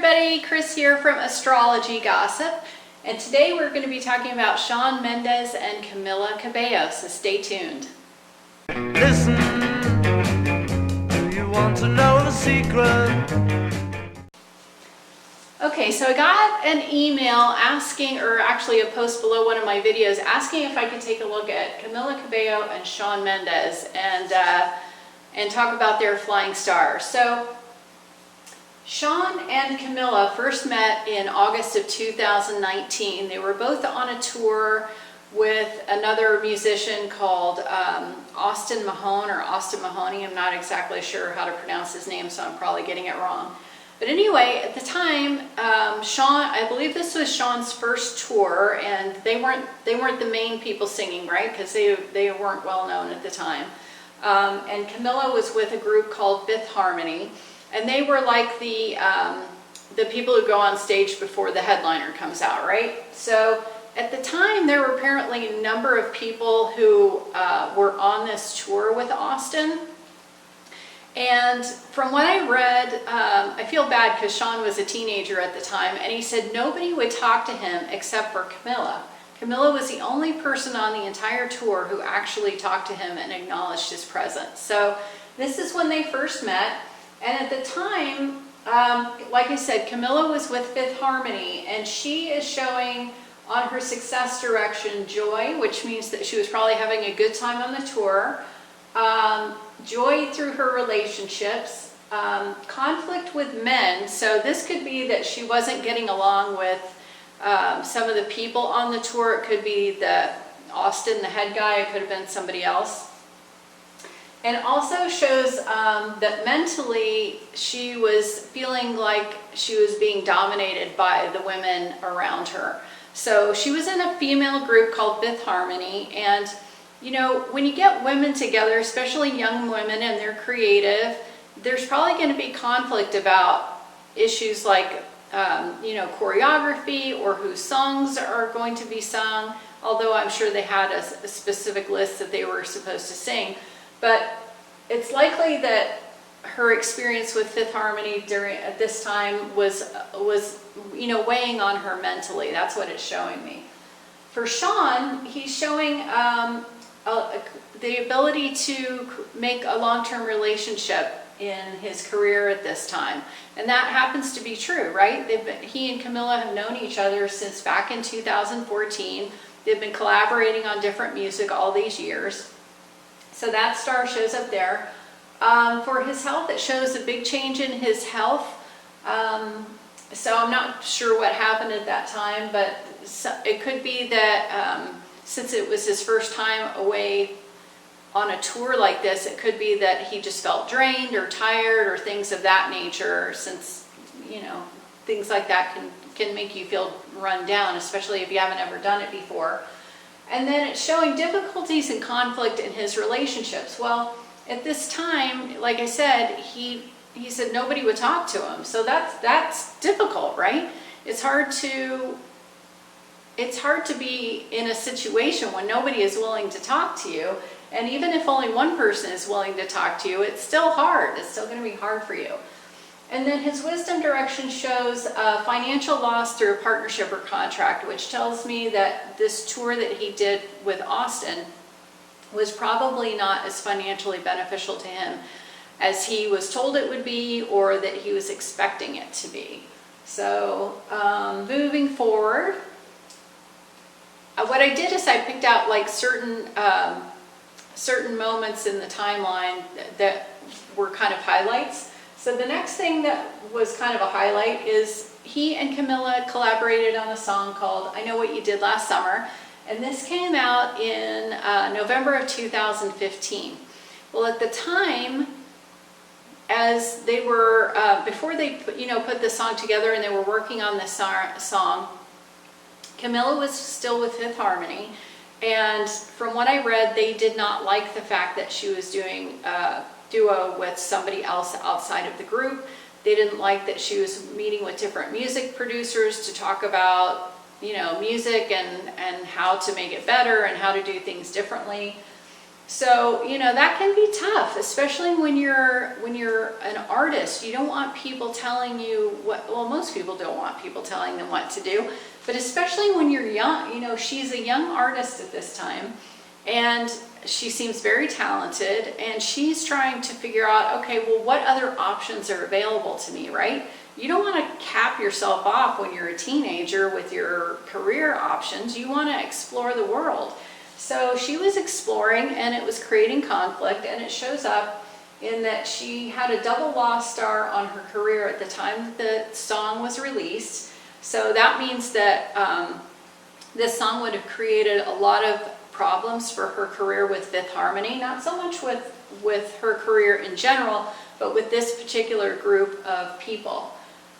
everybody, Chris here from Astrology Gossip, and today we're going to be talking about Shawn Mendes and Camila Cabello, so stay tuned. Listen, do you want to know the secret? Okay, so I got an email asking, or actually a post below one of my videos, asking if I could take a look at Camila Cabello and Shawn Mendes and talk about their flying stars. So Shawn and Camila first met in August of 2019. They were both on a tour with another musician called Austin Mahone, or Austin Mahone. I'm not exactly sure how to pronounce his name, so I'm probably getting it wrong. But anyway, at the time, Shawn, I believe this was Shawn's first tour, and they weren't the main people singing, right? Because they weren't well known at the time. And Camila was with a group called Fifth Harmony. And they were like the people who go on stage before the headliner comes out, right? So at the time, there were apparently a number of people who were on this tour with Austin. And from what I read, I feel bad because Shawn was a teenager at the time, and he said nobody would talk to him except for Camila. Camila was the only person on the entire tour who actually talked to him and acknowledged his presence. So this is when they first met. And at the time, like I said, Camila was with Fifth Harmony, and she is showing on her success direction joy, which means that she was probably having a good time on the tour, joy through her relationships, conflict with men. So this could be that she wasn't getting along with some of the people on the tour. It could be Austin, the head guy. It could have been somebody else. And also shows that mentally she was feeling like she was being dominated by the women around her. So she was in a female group called Fifth Harmony, and you know, when you get women together, especially young women, and they're creative, there's probably going to be conflict about issues like you know, choreography or whose songs are going to be sung, although I'm sure they had a specific list that they were supposed to sing. But it's likely that her experience with Fifth Harmony at this time was you know, weighing on her mentally. That's what it's showing me. For Shawn, he's showing the ability to make a long-term relationship in his career at this time, and that happens to be true, right? He and Camila have known each other since back in 2014. They've been collaborating on different music all these years. So that star shows up there. For his health, it shows a big change in his health. So I'm not sure what happened at that time, but it could be that since it was his first time away on a tour like this, it could be that he just felt drained or tired or things of that nature, since, you know, things like that can make you feel run down, especially if you haven't ever done it before. And then it's showing difficulties and conflict in his relationships. Well, at this time, like I said, he said nobody would talk to him. So that's difficult, right? It's hard to be in a situation when nobody is willing to talk to you. And even if only one person is willing to talk to you, it's still hard. It's still going to be hard for you. And then his wisdom direction shows financial loss through a partnership or contract, which tells me that this tour that he did with Austin was probably not as financially beneficial to him as he was told it would be, or that he was expecting it to be. So moving forward, what I did is I picked out like certain moments in the timeline that were kind of highlights. So the next thing that was kind of a highlight is he and Camila collaborated on a song called I Know What You Did Last Summer, and this came out in November of 2015. Well, at the time, as they were, before they put this song together and they were working on this song, Camila was still with Fifth Harmony, and from what I read, they did not like the fact that she was doing duo with somebody else outside of the group. They didn't like that she was meeting with different music producers to talk about, you know, music and how to make it better and how to do things differently. So, you know, that can be tough, especially when you're an artist. You don't want people telling you what, well, most people don't want people telling them what to do, but especially when you're young. You know, she's a young artist at this time, and she seems very talented, and she's trying to figure out, okay, well, what other options are available to me, right? You don't want to cap yourself off when you're a teenager with your career options. You want to explore the world. So she was exploring, and it was creating conflict, and it shows up in that she had a double loss star on her career at the time that the song was released. So that means that this song would have created a lot of problems for her career with Fifth Harmony, not so much with her career in general, but with this particular group of people.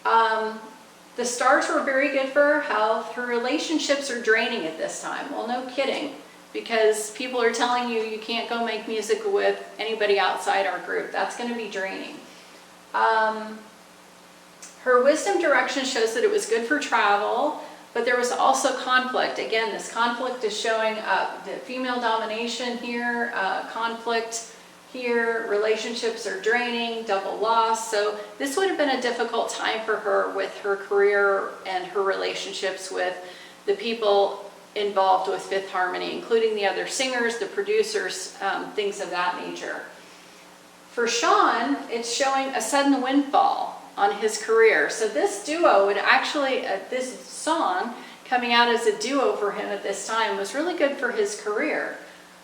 The stars were very good for her health. Her relationships are draining at this time. Well, no kidding, because people are telling you you can't go make music with anybody outside our group. That's going to be draining. Her wisdom direction shows that it was good for travel, but there was also conflict. Again, this conflict is showing up. The female domination here, conflict here, relationships are draining, double loss. So this would have been a difficult time for her with her career and her relationships with the people involved with Fifth Harmony, including the other singers, the producers, things of that nature. For Shawn, it's showing a sudden windfall on his career. So this duo would actually, this song coming out as a duo for him at this time was really good for his career.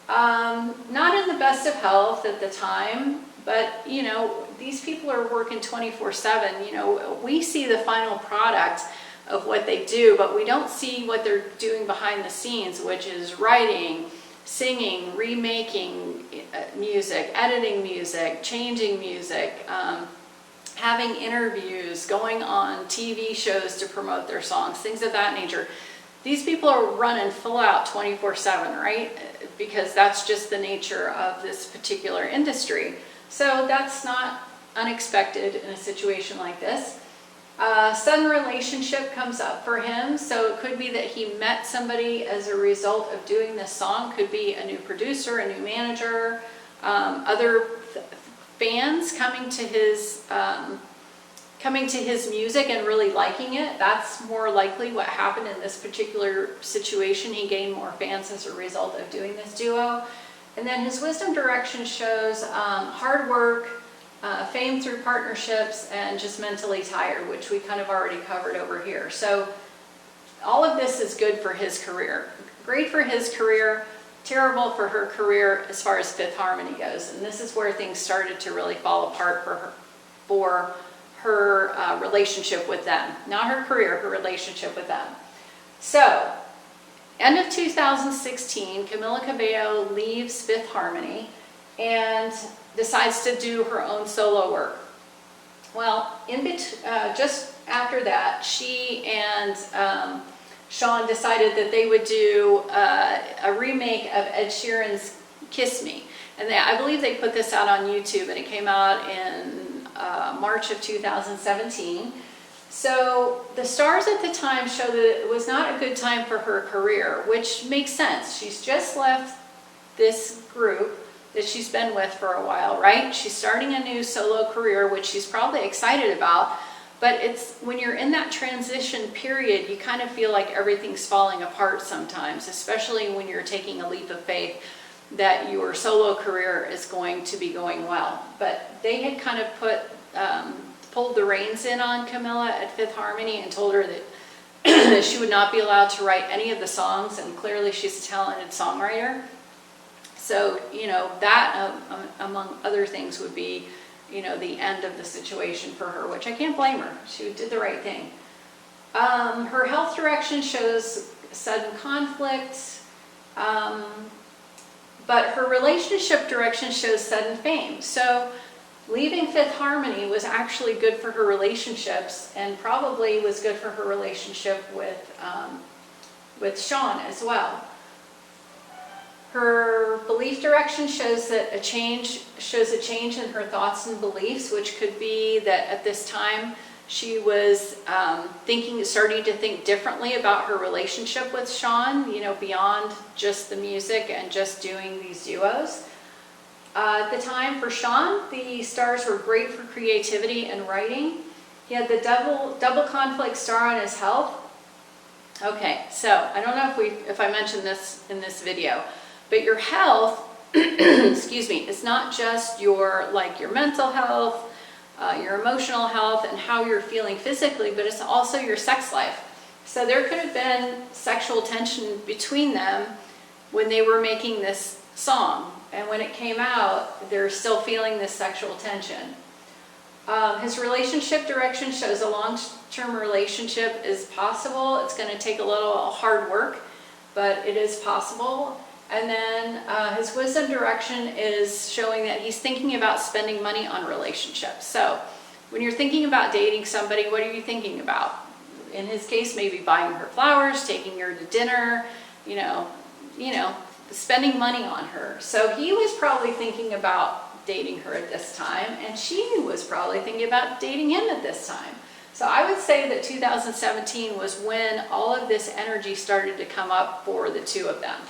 Not in the best of health at the time, but you know, these people are working 24/7. You know, we see the final product of what they do, but we don't see what they're doing behind the scenes, which is writing, singing, remaking music, editing music, changing music, having interviews, going on TV shows to promote their songs, things of that nature. These people are running full out 24/7, right? Because that's just the nature of this particular industry. So that's not unexpected in a situation like this. Sudden relationship comes up for him, so it could be that he met somebody as a result of doing this song. Could be a new producer, a new manager, other fans coming to his music and really liking it. That's more likely what happened in this particular situation. He gained more fans as a result of doing this duo. And then his wisdom direction shows hard work, fame through partnerships, and just mentally tired, which we kind of already covered over here. So all of this is good for his career. Great for his career, terrible for her career as far as Fifth Harmony goes. And this is where things started to really fall apart for her relationship with them. Not her career, her relationship with them. So, end of 2016, Camila Cabello leaves Fifth Harmony and decides to do her own solo work. Well, just after that, she and Shawn decided that they would do a remake of Ed Sheeran's Kiss Me. And I believe they put this out on YouTube, and it came out in March of 2017. So the stars at the time show that it was not a good time for her career, which makes sense. She's just left this group that she's been with for a while, right? She's starting a new solo career, which she's probably excited about, but it's when you're in that transition period, you kind of feel like everything's falling apart sometimes, especially when you're taking a leap of faith that your solo career is going to be going well. But they had kind of pulled the reins in on Camila at Fifth Harmony and told her that, that she would not be allowed to write any of the songs, and clearly she's a talented songwriter. So, you know, that among other things would be, you know, the end of the situation for her, which I can't blame her. She did the right thing. Her health direction shows sudden conflict, but her relationship direction shows sudden fame. So leaving Fifth Harmony was actually good for her relationships, and probably was good for her relationship with Shawn as well. Her belief direction shows that a change in her thoughts and beliefs, which could be that at this time she was starting to think differently about her relationship with Shawn, you know, beyond just the music and just doing these duos. At the time for Sean, the stars were great for creativity and writing. He had the double conflict star on his health. Okay, so I don't know if I mentioned this in this video, but your health, excuse me, it's not just your mental health, your emotional health, and how you're feeling physically, but it's also your sex life. So there could have been sexual tension between them when they were making this song, and when it came out, they're still feeling this sexual tension. His relationship direction shows a long-term relationship is possible. It's going to take a little hard work, but it is possible. And then his wisdom direction is showing that he's thinking about spending money on relationships. So when you're thinking about dating somebody, what are you thinking about? In his case, maybe buying her flowers, taking her to dinner, spending money on her. So he was probably thinking about dating her at this time, and she was probably thinking about dating him at this time. So I would say that 2017 was when all of this energy started to come up for the two of them.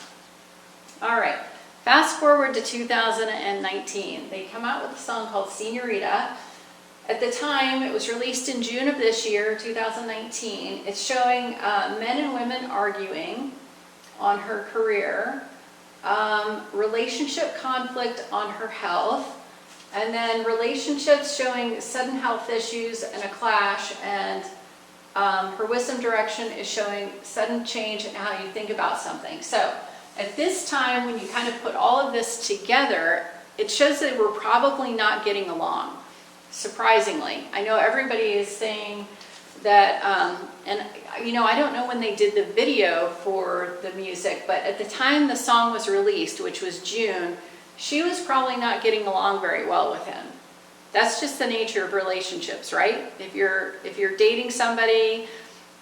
All right, fast forward to 2019. They come out with a song called Seniorita. At the time, it was released in June of this year, 2019. It's showing men and women arguing on her career, relationship conflict on her health, and then relationships showing sudden health issues and a clash, and her wisdom direction is showing sudden change in how you think about something. So at this time, when you kind of put all of this together, it shows that we're probably not getting along, surprisingly. I know everybody is saying that, and I don't know when they did the video for the music, but at the time the song was released, which was June, she was probably not getting along very well with him. That's just the nature of relationships, right? If you're dating somebody,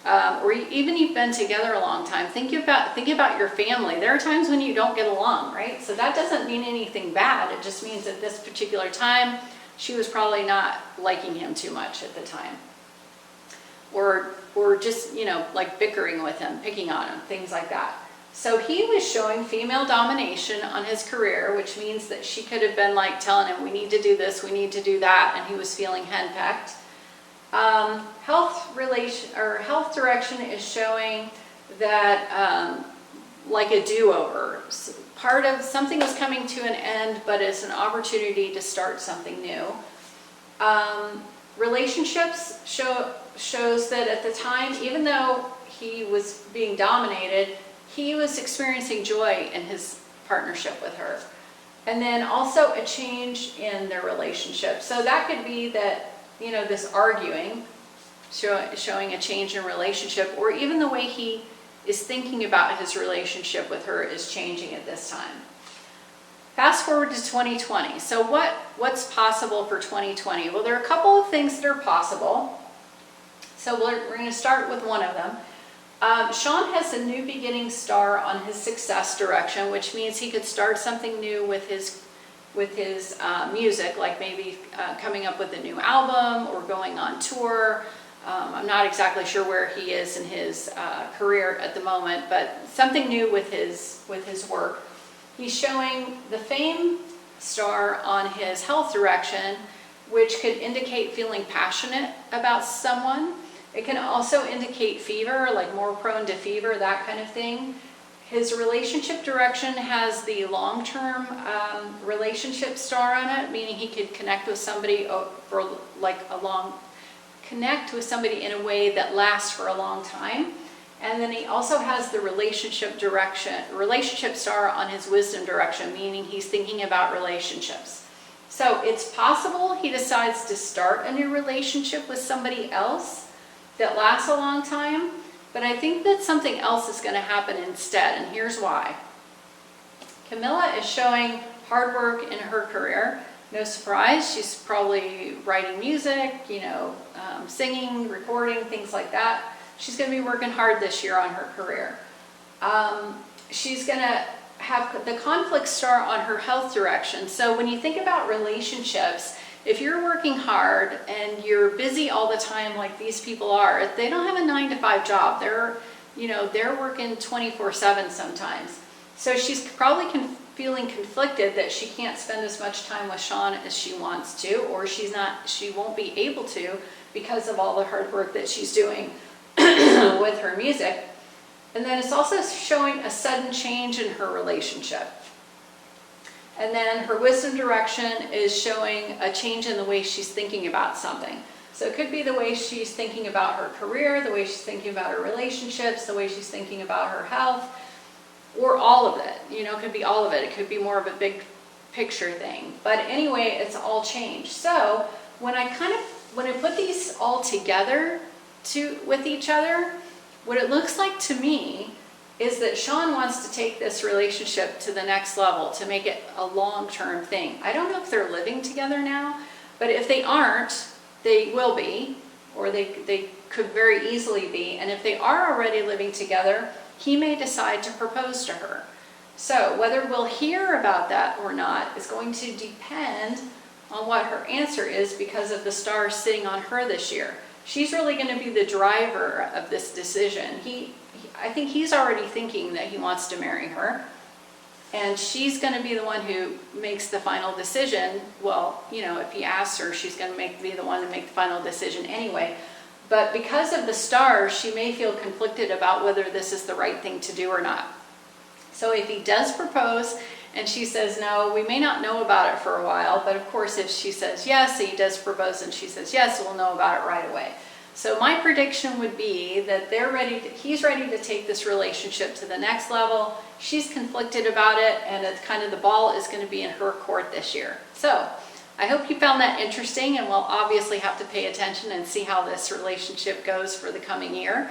or even you've been together a long time, think about your family. There are times when you don't get along, right? So that doesn't mean anything bad. It just means at this particular time, she was probably not liking him too much at the time. Or just, bickering with him, picking on him, things like that. So he was showing female domination on his career, which means that she could have been telling him, we need to do this, we need to do that, and he was feeling henpecked. Health direction is showing that like a do-over. Part of something is coming to an end, but it's an opportunity to start something new. Relationships shows that at the time, even though he was being dominated, he was experiencing joy in his partnership with her. And then also a change in their relationship. So that could be that, this arguing, showing a change in relationship, or even the way he is thinking about his relationship with her is changing at this time. Fast forward to 2020. So what's possible for 2020? Well, there are a couple of things that are possible. So we're going to start with one of them. Sean has a new beginning star on his success direction, which means he could start something new with his music, like maybe coming up with a new album or going on tour. I'm not exactly sure where he is in his career at the moment, but something new with his work. He's showing the fame star on his health direction, which could indicate feeling passionate about someone. It can also indicate fever, like more prone to fever, that kind of thing. His relationship direction has the long-term relationship star on it, meaning he could connect with somebody for connect with somebody in a way that lasts for a long time. And then he also has the relationship star on his wisdom direction, meaning he's thinking about relationships. So it's possible he decides to start a new relationship with somebody else that lasts a long time, but I think that something else is going to happen instead, and here's why. Camila is showing hard work in her career. No surprise, she's probably writing music, singing, recording, things like that. She's going to be working hard this year on her career. She's going to have the conflict star on her health direction. So when you think about relationships, if you're working hard and you're busy all the time like these people are, they don't have a 9-to-5 job. They're working 24/7 sometimes. So she's probably feeling conflicted that she can't spend as much time with Sean as she wants to, or she won't be able to because of all the hard work that she's doing with her music. And then it's also showing a sudden change in her relationship. And then her wisdom direction is showing a change in the way she's thinking about something. So it could be the way she's thinking about her career, the way she's thinking about her relationships, the way she's thinking about her health, or all of it. You know, it could be all of it. It could be more of a big picture thing. But anyway, it's all changed. So when I put these all together with each other, what it looks like to me is that Sean wants to take this relationship to the next level, to make it a long-term thing. I don't know if they're living together now, but if they aren't, they will be, or they could very easily be. And if they are already living together, he may decide to propose to her. So whether we'll hear about that or not is going to depend on what her answer is, because of the stars sitting on her this year. She's really going to be the driver of this decision. I think he's already thinking that he wants to marry her, and she's going to be the one who makes the final decision. Well, you know, if he asks her, she's going to be the one to make the final decision anyway. But because of the stars, she may feel conflicted about whether this is the right thing to do or not. So if he does propose and she says no, we may not know about it for a while, but of course if she says yes, he does propose and she says yes, we'll know about it right away. So my prediction would be that he's ready to take this relationship to the next level. She's conflicted about it, and it's kind of the ball is going to be in her court this year. So I hope you found that interesting, and we'll obviously have to pay attention and see how this relationship goes for the coming year.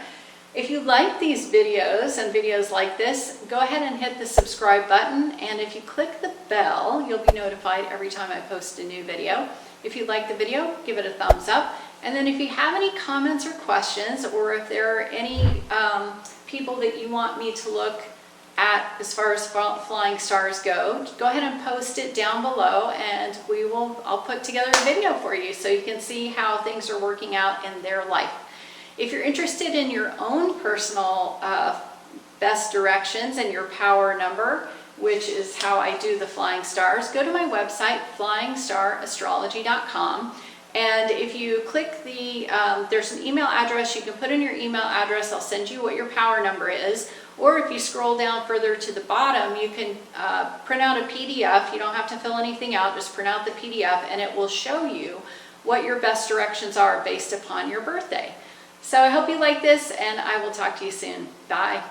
If you like these videos and videos like this, go ahead and hit the subscribe button, and if you click the bell, you'll be notified every time I post a new video. If you like the video, give it a thumbs up. And then if you have any comments or questions, or if there are any people that you want me to look at as far as flying stars go ahead and post it down below, and I'll put together a video for you so you can see how things are working out in their life. If you're interested in your own personal best directions and your power number, which is how I do the flying stars, go to my website, flyingstarastrology.com. And if you click there's an email address, you can put in your email address, I'll send you what your power number is. Or if you scroll down further to the bottom, you can print out a PDF. You don't have to fill anything out, just print out the PDF, and it will show you what your best directions are based upon your birthday. So I hope you like this, and I will talk to you soon. Bye.